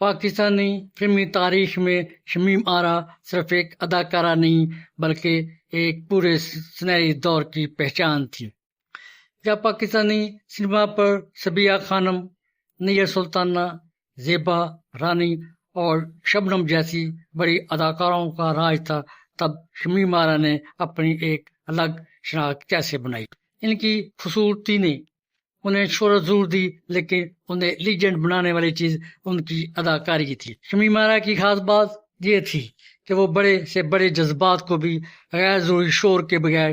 پاکستانی فلمی تاریخ میں شمیم آرا صرف ایک اداکارہ نہیں بلکہ ایک پورے سنہری دور کی پہچان تھی۔ جب پاکستانی سنیما پر صبیہ خانم، نیر سلطانہ، زیبا رانی اور شبنم جیسی بڑی اداکاروں کا راج تھا، تب شمیم آرا نے اپنی ایک الگ شناخت کیسے بنائی۔ ان کی خوبصورتی نے انہیں شہرت ضرور دی، لیکن انہیں لیجنڈ بنانے والی چیز ان کی اداکاری تھی۔ شمیم آرا کی خاص بات یہ تھی کہ وہ بڑے سے بڑے جذبات کو بھی غیر ضروری شور کے بغیر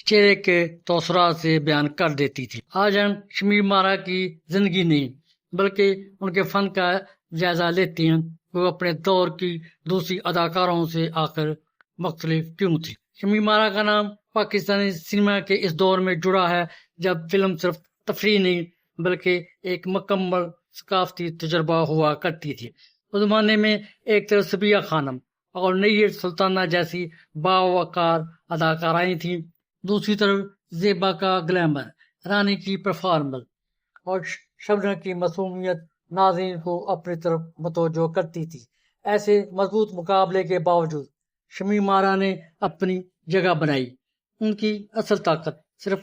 چہرے کے تاثرات سے بیان کر دیتی تھی۔ آج ہم شمیم آرا کی زندگی نہیں بلکہ ان کے فن کا جائزہ لیتے ہیں۔ وہ اپنے دور کی دوسری اداکاروں سے آخر مختلف کیوں تھی؟ شمیم آرا کا نام پاکستانی سینما کے اس دور میں جڑا ہے جب فلم صرف تفریح نہیں بلکہ ایک مکمل ثقافتی تجربہ ہوا کرتی تھی۔ اس زمانے میں ایک طرف صبیہ خانم اور نیر سلطانہ جیسی باوقار اداکارائیں تھیں، دوسری طرف زیبا کا گلیمر، رانی کی پرفارمنس اور شبنم کی معصومیت ناظرین کو اپنی طرف متوجہ کرتی تھی۔ ایسے مضبوط مقابلے کے باوجود شمیم آرا نے اپنی جگہ بنائی۔ ان کی اصل طاقت صرف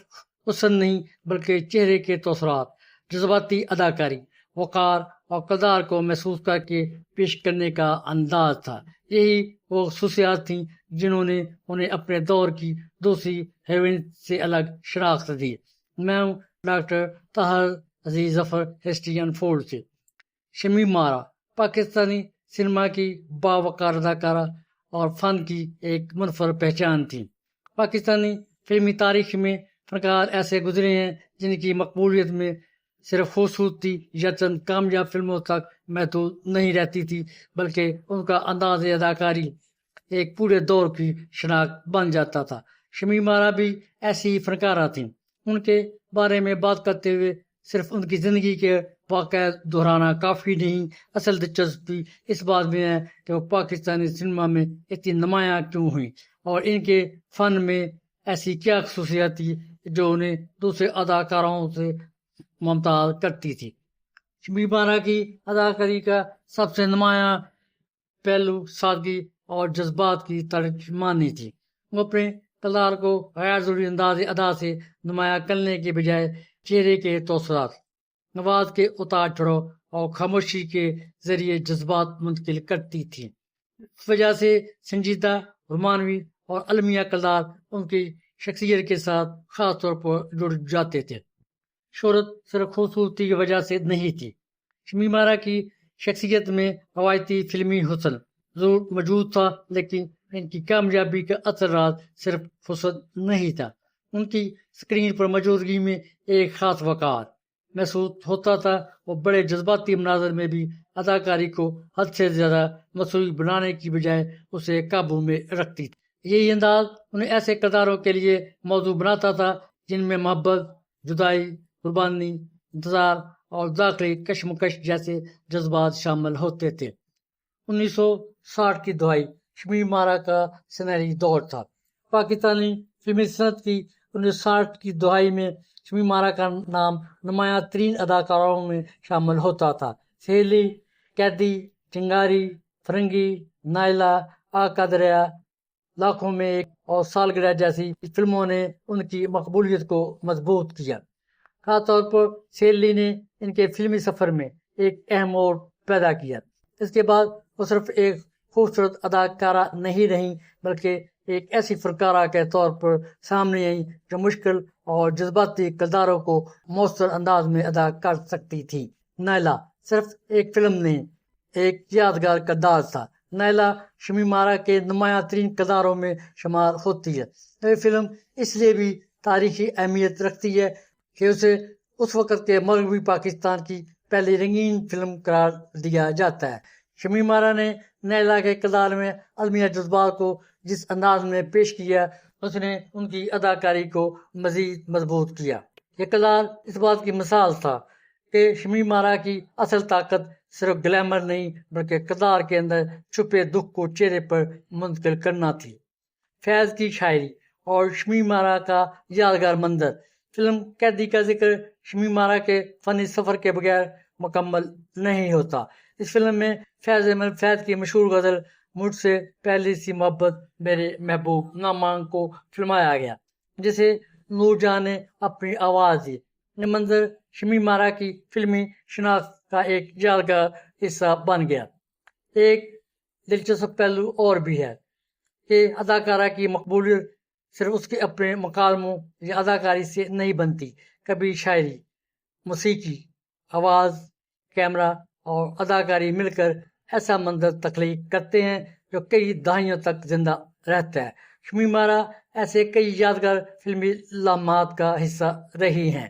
حسن نہیں بلکہ چہرے کے تاثرات، جذباتی اداکاری، وقار اور کردار کو محسوس کر کے پیش کرنے کا انداز تھا۔ یہی وہ خصوصیات تھیں جنہوں نے انہیں اپنے دور کی دوسری ہیروئن سے الگ شناخت دی۔ میں ہوں ڈاکٹر طاہر عزیز ظفر، ہسٹری انفولڈ سے۔ شمیم آرا پاکستانی سینما کی باوقار اداکارہ اور فن کی ایک منفرد پہچان تھی۔ پاکستانی فلمی تاریخ میں فنکار ایسے گزرے ہیں جن کی مقبولیت میں صرف خوبصورتی یا چند کامیاب فلموں تک محدود نہیں رہتی تھی، بلکہ ان کا انداز اداکاری ایک پورے دور کی شناخت بن جاتا تھا۔ شمیم آرا بھی ایسی ہی فنکارہ تھیں۔ ان کے بارے میں بات کرتے ہوئے صرف ان کی زندگی کے واقعہ دہرانا کافی نہیں، اصل دلچسپی اس بات میں ہے کہ وہ پاکستانی سینما میں اتنی نمایاں کیوں ہوئیں اور ان کے فن میں ایسی کیا خصوصیت تھی جو انہیں دوسرے اداکاروں سے ممتاز کرتی تھی۔ شمیم آرا کی اداکاری کا سب سے نمایاں پہلو سادگی اور جذبات کی ترجمانی تھی۔ وہ اپنے کردار کو غیر ضروری انداز ادا سے نمایاں کرنے کے بجائے چہرے کے تاثرات، آواز کے اتار چڑھاؤ اور خاموشی کے ذریعے جذبات منتقل کرتی تھی۔ اس وجہ سے سنجیدہ، رومانوی اور المیہ کردار ان کی شخصیت کے ساتھ خاص طور پر جڑ جاتے تھے۔ شہرت صرف خوبصورتی کی وجہ سے نہیں تھی۔ شمیم آرا کی شخصیت میں روایتی فلمی حسن ضرور موجود تھا، لیکن ان کی کامیابی کا اصل راز صرف حسن نہیں تھا۔ ان کی اسکرین پر موجودگی میں ایک خاص وقار محسوس ہوتا تھا۔ وہ بڑے جذباتی مناظر میں بھی اداکاری کو حد سے زیادہ مصروف بنانے کی بجائے اسے قابو میں رکھتی تھی۔ یہی انداز انہیں ایسے کرداروں کے لیے موزوں بناتا تھا جن میں محبت، جدائی، قربانی، انتظار اور داخلی کشمکش جیسے جذبات شامل ہوتے تھے۔ 1960 کی دہائی شمیم آرا کا سنہری دور تھا۔ پاکستانی فلمی صنعت کی 1960 کی دہائی میں شمیم آرا کا نام نمایاں ترین اداکاروں میں شامل ہوتا تھا۔ سہیلی، قیدی، چنگاری، فرنگی، نائلہ، آقا دریا، لاکھوں میں ایک اور سالگرہ جیسی فلموں نے ان کی مقبولیت کو مضبوط کیا۔ خاص طور پر سہیلی نے ان کے فلمی سفر میں ایک اہم موڑ پیدا کیا۔ اس کے بعد وہ صرف ایک خوبصورت اداکارہ نہیں رہیں بلکہ ایک ایسی فنکارہ کے طور پر سامنے آئیں جو مشکل اور جذباتی کرداروں کو مؤثر انداز میں ادا کر سکتی تھی۔ نائلہ صرف ایک فلم نہیں، ایک یادگار کردار تھا۔ نائلہ شمیم آرا کے نمایاں ترین کرداروں میں شمار ہوتی ہے۔ یہ فلم اس لیے بھی تاریخی اہمیت رکھتی ہے کہ اسے اس وقت کے مغربی پاکستان کی پہلی رنگین فلم قرار دیا جاتا ہے۔ شمیم آرا نے نائلہ کے کردار میں المیہ جذبات کو جس انداز میں پیش کیا، اس نے ان کی اداکاری کو مزید مضبوط کیا۔ یہ کردار اس بات کی مثال تھا کہ شمیم آرا کی اصل طاقت صرف گلیمر نہیں بلکہ کردار کے اندر چھپے دکھ کو چہرے پر منتقل کرنا تھی۔ فیض کی شاعری اور شمیم آرا کا یادگار منظر۔ فلم قیدی کا ذکر شمیم آرا کے فنی سفر کے بغیر مکمل نہیں ہوتا۔ اس فلم میں فیض احمد فیض کی مشہور غزل مجھ سے پہلی سی محبت میرے محبوب نامانگ کو فلمایا گیا، جسے نور جہاں نے اپنی آواز دی۔ یہ منظر شمیم آرا کی فلمی شناخت کا ایک یادگار حصہ بن گیا۔ ایک دلچسپ پہلو اور بھی ہے کہ اداکارہ کی مقبولیت صرف اس کے اپنے مکالموں یا اداکاری سے نہیں بنتی، کبھی شاعری، موسیقی، آواز، کیمرہ اور اداکاری مل کر ایسا منظر تخلیق کرتے ہیں جو کئی دہائیوں تک زندہ رہتا ہے۔ شمیم آرا ایسے کئی یادگار فلمی لمحات کا حصہ رہی ہیں۔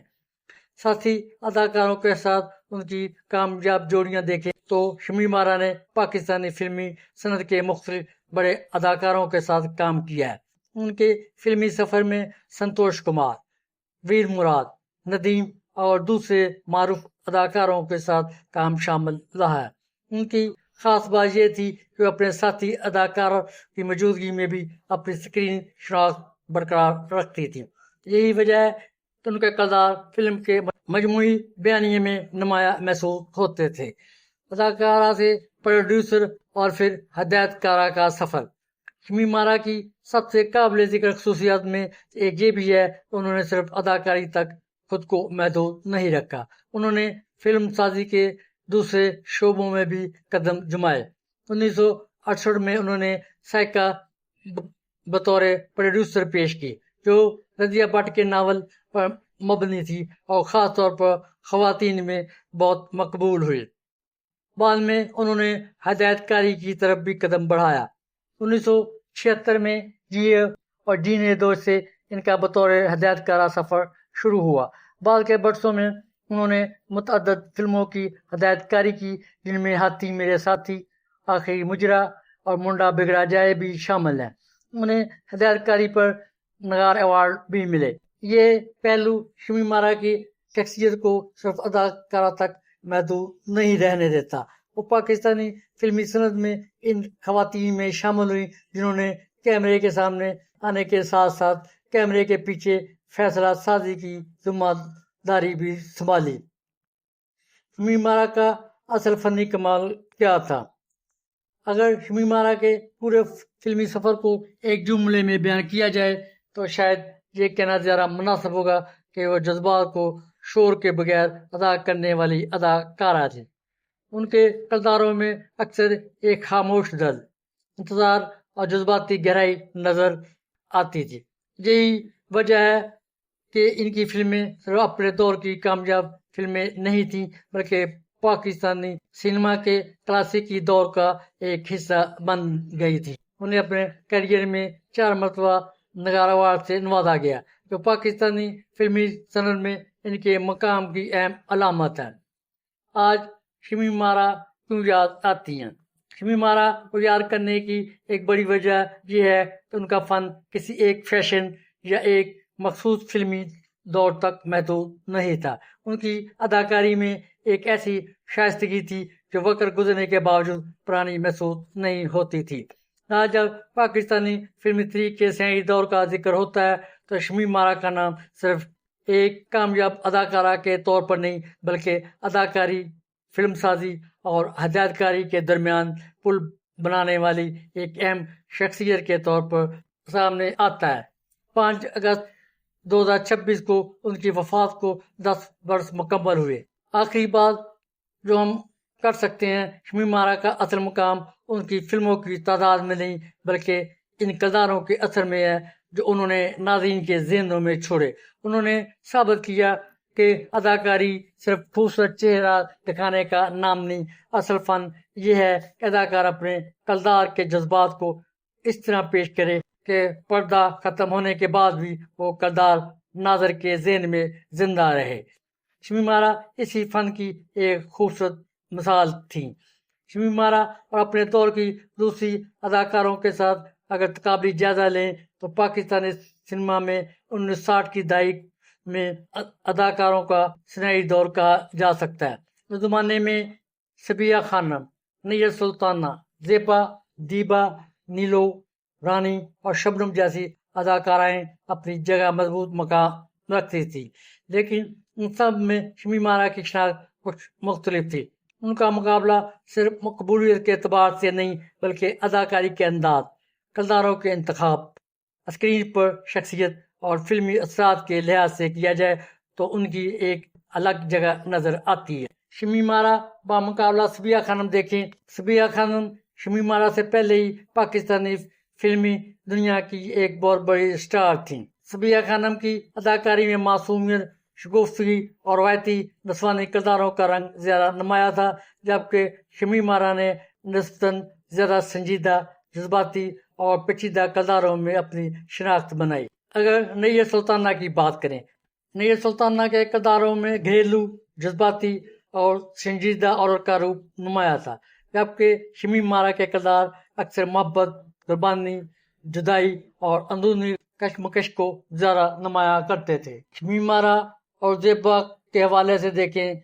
ساتھی اداکاروں کے ساتھ ان کی کامیاب جوڑیاں دیکھیں تو شمیم آرا نے پاکستانی فلمی صنعت کے مختلف بڑے اداکاروں کے ساتھ کام کیا ہے۔ ان کے فلمی سفر میں سنتوش کمار، ویر مراد، ندیم اور دوسرے معروف اداکاروں کے ساتھ کام شامل رہا ہے۔ ان کی خاص بات یہ تھی کہ وہ اپنے ساتھی اداکاروں کی موجودگی میں بھی اپنی اسکرین شناخت برقرار رکھتی تھی۔ یہی وجہ ہے کہ ان کے کردار فلم کے مجموعی بیانیے میں نمایاں محسوس ہوتے تھے۔ اداکارہ سے پروڈیوسر اور پھر ہدایت کارہ کا سفر۔ شمیم آرا کی سب سے قابل ذکر خصوصیات میں ایک یہ بھی ہے کہ انہوں نے صرف اداکاری تک خود کو محدود نہیں رکھا، انہوں نے فلم سازی کے دوسرے شعبوں میں بھی قدم جمائے۔ 1968 میں انہوں نے سائیکا بطور پروڈیوسر پیش کی، جو رضیہ بھٹ کے ناول پر مبنی تھی اور خاص طور پر خواتین میں بہت مقبول ہوئی۔ بعد میں انہوں نے ہدایت کاری کی طرف بھی قدم بڑھایا۔ 1976 میں جی اے اور ڈی نے دو سے ان کا بطور ہدایت کارہ سفر شروع ہوا۔ بعد کے برسوں میں انہوں نے متعدد فلموں کی ہدایت کاری کی، جن میں ہاتھی میرے ساتھی، آخری مجرا اور منڈا بگڑا جائے بھی شامل ہیں۔ انہیں ہدایت کاری پر نگار ایوارڈ بھی ملے۔ یہ پہلو شمیم آرا کی شخصیت کو صرف اداکارہ تک محدود نہیں رہنے دیتا، وہ پاکستانی فلمی صنعت میں ان خواتین میں شامل ہوئی جنہوں نے کیمرے کے سامنے آنے کے ساتھ ساتھ کیمرے کے پیچھے فیصلہ سازی کی ذمہ داری بھی سنبھالی۔ شمیم آرا کا اصل فنی کمال کیا تھا؟ اگر شمیم آرا کے پورے فلمی سفر کو ایک جملے میں بیان کیا جائے تو شاید یہ کہنا زیادہ مناسب ہوگا کہ وہ جذبات کو شور کے بغیر ادا کرنے والی اداکارہ تھی۔ ان کے کرداروں میں اکثر ایک خاموش درد، انتظار اور جذباتی گہرائی نظر آتی تھی۔ یہی وجہ ہے کہ ان کی فلمیں صرف اپنے دور کی کامیاب فلمیں نہیں تھیں، بلکہ پاکستانی سینما کے کلاسیکی دور کا ایک حصہ بن گئی تھی۔ انہیں اپنے کیریئر میں 4 مرتبہ نگار ایوارڈ سے نوازا گیا، جو پاکستانی فلمی صنعت میں ان کے مقام کی اہم علامت ہے۔ آج شمیم آرا کیوں یاد آتی ہیں؟ شمیم آرا کو یاد کرنے کی ایک بڑی وجہ یہ ہے کہ ان کا فن کسی ایک فیشن یا ایک مخصوص فلمی دور تک محدود نہیں تھا۔ ان کی اداکاری میں ایک ایسی شائستگی تھی جو وقت گزرنے کے باوجود پرانی محسوس نہیں ہوتی تھی۔ آج جب پاکستانی فلمی تاریخ کے سیاہی دور کا ذکر ہوتا ہے تو شمیم آرا کا نام صرف ایک کامیاب اداکارہ کے طور پر نہیں، بلکہ اداکاری، فلم سازی اور ہدایت کاری کے درمیان پل بنانے والی ایک اہم شخصیت کے طور پر سامنے آتا ہے۔ 5 اگست 2026 کو ان کی وفات کو 10 برس مکمل ہوئے۔ آخری بات جو ہم کر سکتے ہیں، شمیم آرا کا اصل مقام ان کی فلموں کی تعداد میں نہیں، بلکہ ان کرداروں کے اثر میں ہے جو انہوں نے ناظرین کے ذہنوں میں چھوڑے۔ انہوں نے ثابت کیا کہ اداکاری صرف خوبصورت چہرہ دکھانے کا نام نہیں، اصل فن یہ ہے کہ اداکار اپنے کردار کے جذبات کو اس طرح پیش کرے کہ پردہ ختم ہونے کے بعد بھی وہ کردار ناظر کے ذہن میں زندہ رہے۔ شمیم آرا اسی فن کی ایک خوبصورت مثال تھیں۔ شمیم آرا اور اپنے دور کی دوسری اداکاروں کے ساتھ اگر تقابلی جائزہ لیں تو پاکستانی سنیما میں 1960 کی دہائی میں اداکاروں کا سنہری دور کہا جا سکتا ہے۔ اس زمانے میں صبیہ خانم، نیر سلطانہ، زیبا، دیبا، نیلو رانی اور شبنم جیسی اداکارائیں اپنی جگہ مضبوط مقام رکھتی تھی، لیکن ان سب میں شمیم آرا کی شناخت کچھ مختلف تھی۔ ان کا مقابلہ صرف مقبولیت کے اعتبار سے نہیں بلکہ اداکاری کے انداز، کرداروں کے انتخاب، اسکرین پر شخصیت اور فلمی اثرات کے لحاظ سے کیا جائے تو ان کی ایک الگ جگہ نظر آتی ہے۔ شمی مارا بامقابلہ صبیہ خانم دیکھیں۔ صبیہ خانم شمی مارا سے پہلے ہی پاکستانی فلمی دنیا کی ایک بہت بڑی اسٹار تھیں۔ صبیہ خانم کی اداکاری میں معصومیت، شگفتگی اور روایتی نسوانی کرداروں کا رنگ زیادہ نمایاں تھا، جبکہ شمی مارا نے نسبتاً زیادہ سنجیدہ، جذباتی اور پیچیدہ کرداروں میں اپنی شناخت بنائی۔ اگر نیر سلطانہ کی بات کریں، نیر سلطانہ کے کرداروں میں گھریلو، جذباتی اور سنجیدہ عورت کا روپ نمایاں تھا، جبکہ شمی مارا کے کردار اکثر محبت، قربانی، جدائی اور اندرونی کشمکش کو زیادہ نمایاں کرتے تھے۔ شمی مارا اور زیبا کے حوالے سے دیکھیں،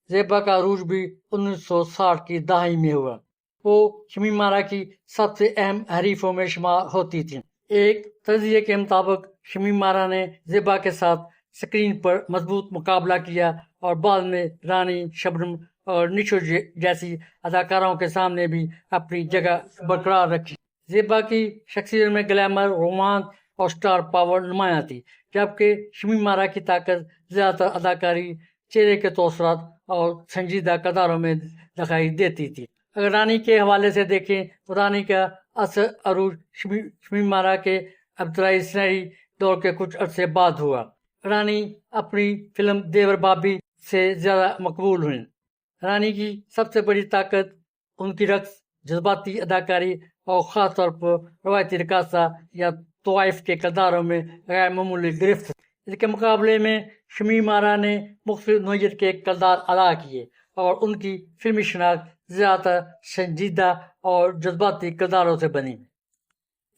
زیبا کا عروج بھی 1960 کی دہائی میں ہوا۔ وہ شمی مارا کی سب سے اہم حریفوں میں شمار ہوتی تھیں۔ ایک تجزیے کے مطابق شمی مارا نے زیبا کے ساتھ اسکرین پر مضبوط مقابلہ کیا اور بعد میں رانی، شبنم اور نشو جیسی اداکاروں کے سامنے بھی اپنی جگہ برقرار رکھی۔ زیبا کی شخصیت میں گلیمر، رومانس اور سٹار پاور نمایاں تھی، جبکہ شمی مارا کی طاقت زیادہ تر اداکاری، چہرے کے تاثرات اور سنجیدہ کرداروں میں دکھائی دیتی تھی۔ اگر رانی کے حوالے سے دیکھیں تو رانی کا اثر عروج شمی مارا کے ابتدائی سنہری دور کے کچھ عرصے بعد ہوا۔ رانی اپنی فلم دیور بابی سے زیادہ مقبول ہوئیں۔ رانی کی سب سے بڑی طاقت ان کی رقص، جذباتی اداکاری اور خاص طور پر روایتی رقاصہ یا طوائف کے کرداروں میں غیر معمولی گرفت۔ اس کے مقابلے میں شمی مارا نے مختلف نوعیت کے کردار ادا کیے اور ان کی فلمی شناخت زیادہ تر سنجیدہ اور جذباتی کرداروں سے بنی۔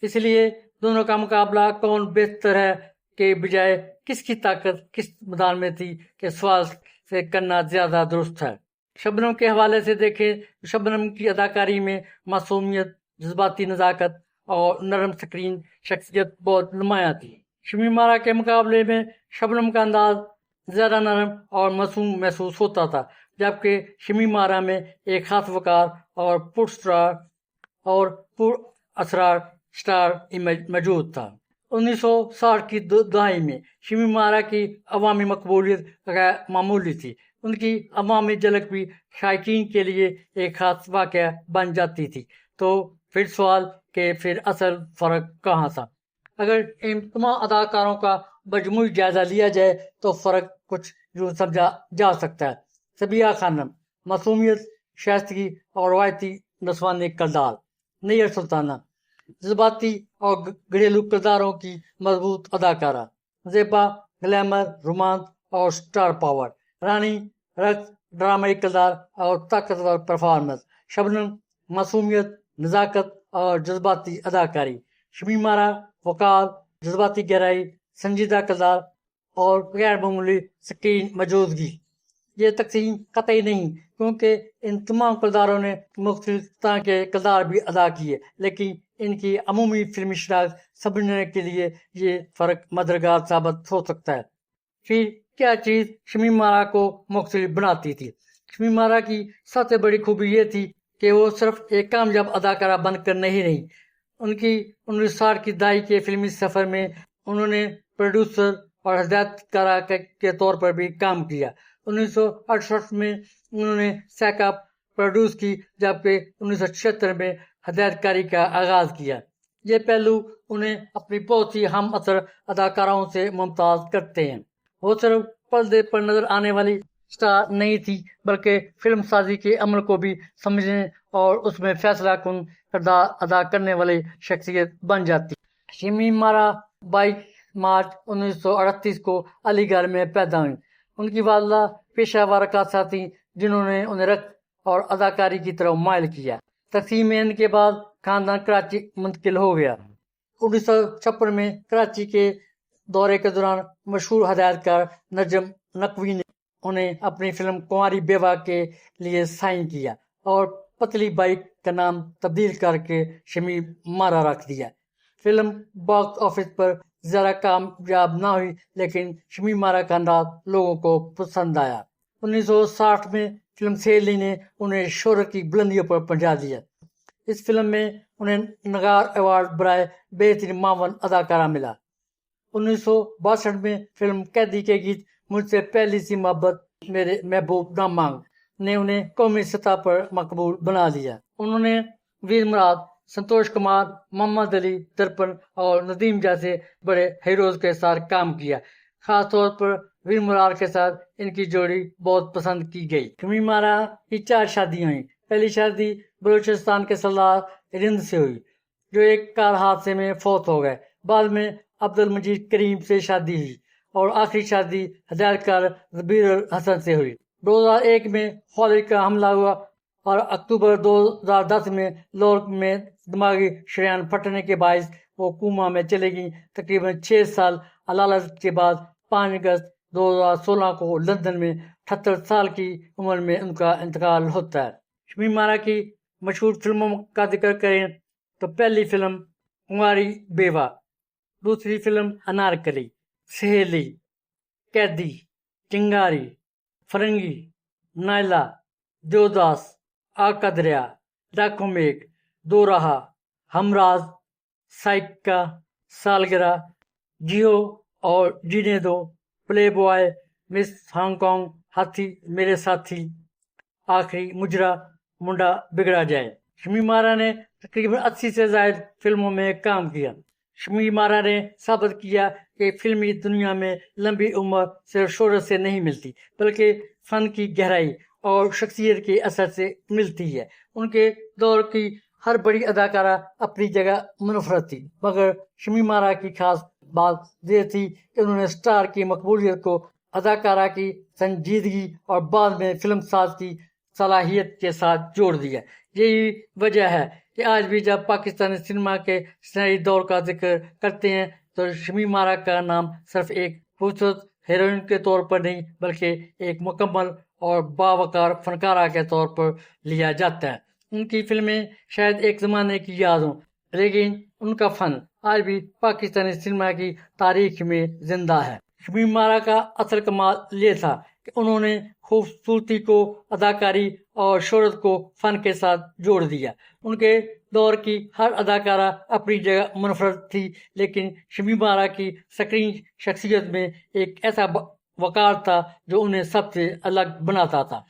اس لیے دونوں کا مقابلہ کون بہتر ہے کے بجائے کس کی طاقت کس میدان میں تھی کے سوال سے کرنا زیادہ درست ہے۔ شبنم کے حوالے سے دیکھیں تو شبنم کی اداکاری میں معصومیت، جذباتی نزاکت اور نرم سکرین شخصیت بہت نمایاں تھی۔ شمی مارا کے مقابلے میں شبنم کا انداز زیادہ نرم اور معصوم محسوس ہوتا تھا، جبکہ شمی مارا میں ایک خاص وقار اور پر اسرار سٹار امیج موجود تھا۔ 1960 کی دہائی میں شمی مارا کی عوامی مقبولیت غیر معمولی تھی۔ ان کی عوامی جھلک بھی شائقین کے لیے ایک خاص واقعہ بن جاتی تھی۔ تو پھر سوال کہ پھر اصل فرق کہاں تھا؟ اگر ان تمام اداکاروں کا مجموعی جائزہ لیا جائے تو فرق کچھ یوں سمجھا جا سکتا ہے۔ صبیہ خانم، معصومیت، شائستگی اور روایتی نسوانی کردار۔ نیر سلطانہ، جذباتی اور گھریلو کرداروں کی مضبوط اداکارہ۔ زیبا، گلیمر، رومانس اور سٹار پاور۔ رانی، رقص، ڈرامائی کردار اور طاقتور پرفارمنس۔ شبنم، معصومیت، نزاکت اور جذباتی اداکاری۔ شمی مارا، وقار، جذباتی گہرائی، سنجیدہ کردار اور غیر معمولی سکرین موجودگی۔ یہ تقسیم قطعی نہیں، کیونکہ ان تمام کرداروں نے مختلف طرح کے کردار بھی ادا کیے، لیکن ان کی عمومی فلمی شناخت سمجھنے کے لیے یہ فرق مددگار ثابت ہو سکتا ہے۔ پھر کیا چیز شمی مارا کو مختلف بناتی تھی؟ شمی مارا کی سب سے بڑی خوبی یہ تھی کہ وہ صرف ایک کامیاب اداکارہ بن کر نہیں رہی۔ ان کی 1960 کی دہائی کے فلمی سفر میں انہوں نے پروڈیوسر اور ہدایت کارہ کے طور پر بھی کام کیا۔ 1968 میں انہوں نے سیکا پروڈیوس کی، جبکہ 1976 میں ہدایت کاری کا آغاز کیا۔ یہ پہلو انہیں اپنی بہت سی ہم عصر اداکاروں سے ممتاز کرتے ہیں۔ وہ صرف پردے پر نظر آنے والی سٹار نہیں تھی، بلکہ فلم سازی کے عمل کو بھی سمجھنے اور اس میں فیصلہ کن کردار ادا کرنے والی شخصیت بن جاتی۔ شمی مارا 22 مارچ 1938 کو علی گڑھ میں پیدا ہوئی۔ ان کی والدہ پیشہ ور رقاصہ تھیں، جنہوں نے انہیں رقص اور اداکاری کی طرف مائل کیا۔ تقسیم ہند کے بعد خاندان کراچی منتقل ہو گیا۔ 1956 میں کراچی کے دورے کے دوران مشہور ہدایت کار نجم نقوی نے انہیں اپنی فلم کنواری بیوہ کے لیے سائن کیا اور پتلی بائی کا نام تبدیل کر کے شمی مارا رکھ دیا۔ فلم باکس آفس پر زیادہ کامیاب نہ ہوئی، لیکن شمی مارا کا انداز لوگوں کو پسند آیا۔ 1960 میں فلم سہیلی نے انہیں شہرت کی بلندیوں پر پہنچا دیا۔ اس فلم میں انہیں نگار ایوارڈ برائے بہترین معاون اداکارہ ملا۔ 1962 میں فلم قیدی کے گیت مجھ سے پہلی سی محبت میرے محبوب نہ مانگ نے انہیں قومی سطح پر مقبول بنا دیا۔ انہوں نے ویر مراد، سنتوش کمار، محمد علی درپن اور ندیم جیسے بڑے ہیروز کے ساتھ کام کیا۔ خاص طور پر ویر مراد کے ساتھ ان کی جوڑی بہت پسند کی گئی۔ شمیم آرا کی 4 شادیاں ہوئیں۔ پہلی شادی بلوچستان کے سردار رند سے ہوئی، جو ایک کار حادثے میں فوت ہو گئے۔ بعد میں عبد المجید کریم سے شادی ہوئی اور آخری شادی ہدایت کار زبیر الحسن سے ہوئی۔ 2001 میں خالد کا حملہ ہوا اور اکتوبر 2010 میں لاہور میں دماغی شریان پھٹنے کے باعث وہ کوما میں چلے گئیں۔ تقریباً 6 سال علالت کے بعد 5 اگست 2016 کو لندن میں 78 سال کی عمر میں ان کا انتقال ہوتا ہے۔ شمیم آرا کی مشہور فلموں کا ذکر کریں تو پہلی فلم کنواری بیوہ، دوسری فلم انارکلی، سہیلی، قیدی، چنگاری، فرنگی، نائلا، دیوداس، آگ کا دریا، ڈاکو میک، دو راہا، ہمراز، سائیکا، سالگرہ، جیو اور جینے دو، پلے بوائے، مس ہانگ کانگ، ہاتھی میرے ساتھی، آخری مجرا، منڈا بگڑا جائے۔ شمیم آرا نے تقریباً 80 سے زائد فلموں میں کام کیا۔ شمیم آرا نے ثابت کیا کہ فلمی دنیا میں لمبی عمر صرف شہرت سے نہیں ملتی، بلکہ فن کی گہرائی اور شخصیت کے اثر سے ملتی ہے۔ ان کے دور کی ہر بڑی اداکارہ اپنی جگہ منفرد تھی، مگر شمیم آرا کی خاص بات یہ تھی کہ انہوں نے سٹار کی مقبولیت کو اداکارہ کی سنجیدگی اور بعد میں فلم ساز کی صلاحیت کے ساتھ جوڑ دیا۔ یہی وجہ ہے کہ آج بھی جب پاکستانی سینما کے سنہری دور کا ذکر کرتے ہیں تو شمیم آرا کا نام صرف ایک خوبصورت ہیروئن کے طور پر نہیں، بلکہ ایک مکمل اور باوقار فنکارہ کے طور پر لیا جاتا ہے۔ ان کی فلمیں شاید ایک زمانے کی یاد ہوں، لیکن ان کا فن آج بھی پاکستانی سینما کی تاریخ میں زندہ ہے۔ شمیم آرا کا اصل کمال یہ تھا کہ انہوں نے خوبصورتی کو اداکاری اور شہرت کو فن کے ساتھ جوڑ دیا۔ ان کے دور کی ہر اداکارہ اپنی جگہ منفرد تھی، لیکن شمیم آرا کی سکرین شخصیت میں ایک ایسا وقار تھا جو انہیں سب سے الگ بناتا تھا۔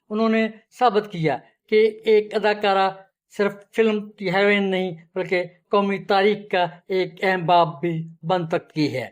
انہوں نے ثابت کیا کہ ایک اداکارہ صرف فلم کی ہیروئن نہیں، بلکہ قومی تاریخ کا ایک اہم باب بھی بن سکتی ہے۔